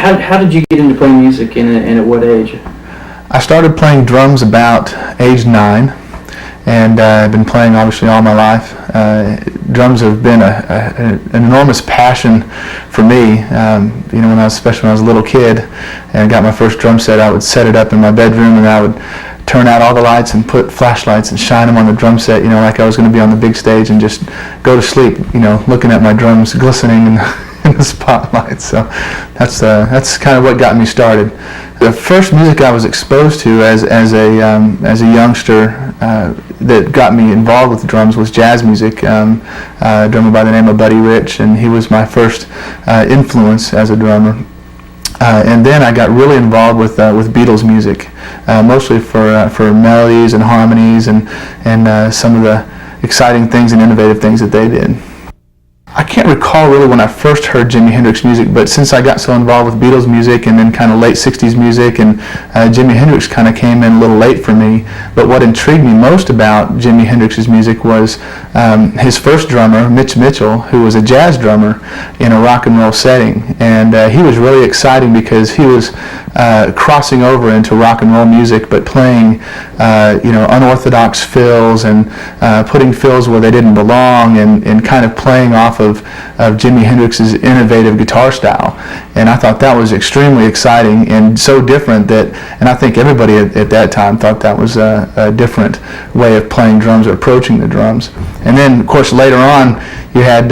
how did you get into playing music, and at what age? I started playing drums about age 9, and I've been playing obviously all my life. Drums have been an enormous passion for me. Especially when I was a little kid and got my first drum set, I would set it up in my bedroom, and I would turn out all the lights and put flashlights and shine them on the drum set, like I was going to be on the big stage, and just go to sleep, looking at my drums glistening in the spotlight. So that's kind of what got me started. The first music I was exposed to as a youngster that got me involved with drums was jazz music. A drummer by the name of Buddy Rich, and he was my first influence as a drummer. And then I got really involved with Beatles music, mostly for melodies and harmonies and some of the exciting things and innovative things that they did. I can't recall really when I first heard Jimi Hendrix music, but since I got so involved with Beatles music and then kind of late 60s music, and Jimi Hendrix kind of came in a little late for me. But what intrigued me most about Jimi Hendrix's music was his first drummer, Mitch Mitchell, who was a jazz drummer in a rock and roll setting. And he was really exciting because he was crossing over into rock and roll music, but playing unorthodox fills and putting fills where they didn't belong, and kind of playing off of Jimi Hendrix's innovative guitar style. And I thought that was extremely exciting and so different and I think everybody at that time thought that was a different way of playing drums or approaching the drums. And then, of course, later on, you had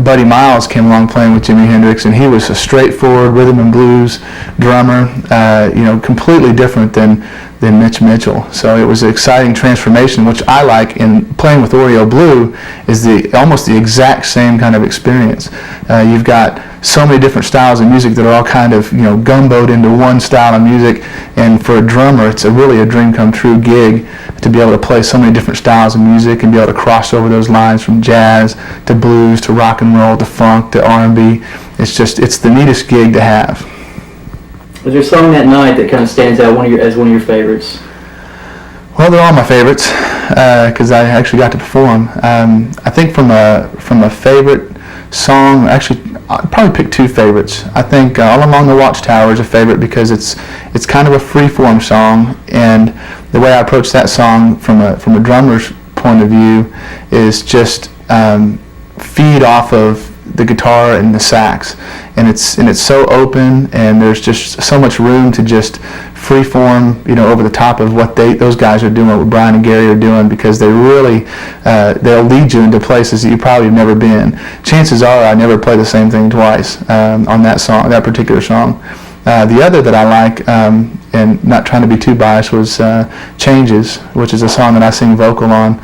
Buddy Miles came along playing with Jimi Hendrix, and he was a straightforward rhythm and blues drummer, completely different than Mitch Mitchell. So it was an exciting transformation, which I like. In playing with Oreo Blue is almost the exact same kind of experience. You've got so many different styles of music that are all kind of gumboed into one style of music, and for a drummer it's really a dream come true gig to be able to play so many different styles of music and be able to cross over those lines from jazz to blues to rock and roll to funk to R&B. It's the neatest gig to have. Was there a song that night that kind of stands out as one of your favorites? Well, they're all my favorites because I actually got to perform. I think from a favorite song, actually, I'd probably pick 2 favorites. I think All Along the Watchtower is a favorite because it's kind of a free-form song, and the way I approach that song from a drummer's point of view is just feed off of the guitar and the sax, and it's so open, and there's just so much room to just freeform, over the top of what those guys are doing, what Brian and Gary are doing, because they really they'll lead you into places that you probably have never been. Chances are I never play the same thing twice on that particular song. The other that I like, and not trying to be too biased, was Changes, which is a song that I sing vocal on.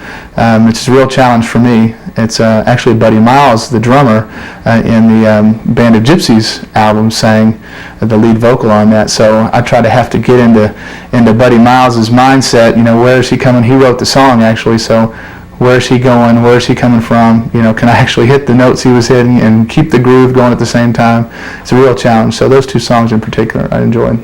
It's a real challenge for me. It's actually Buddy Miles, the drummer in the Band of Gypsies album, sang the lead vocal on that. So I try to have to get into Buddy Miles' mindset. Where is he coming? He wrote the song, actually, so where is he going? Where is he coming from? Can I actually hit the notes he was hitting and keep the groove going at the same time? It's a real challenge. So those 2 songs in particular I enjoyed.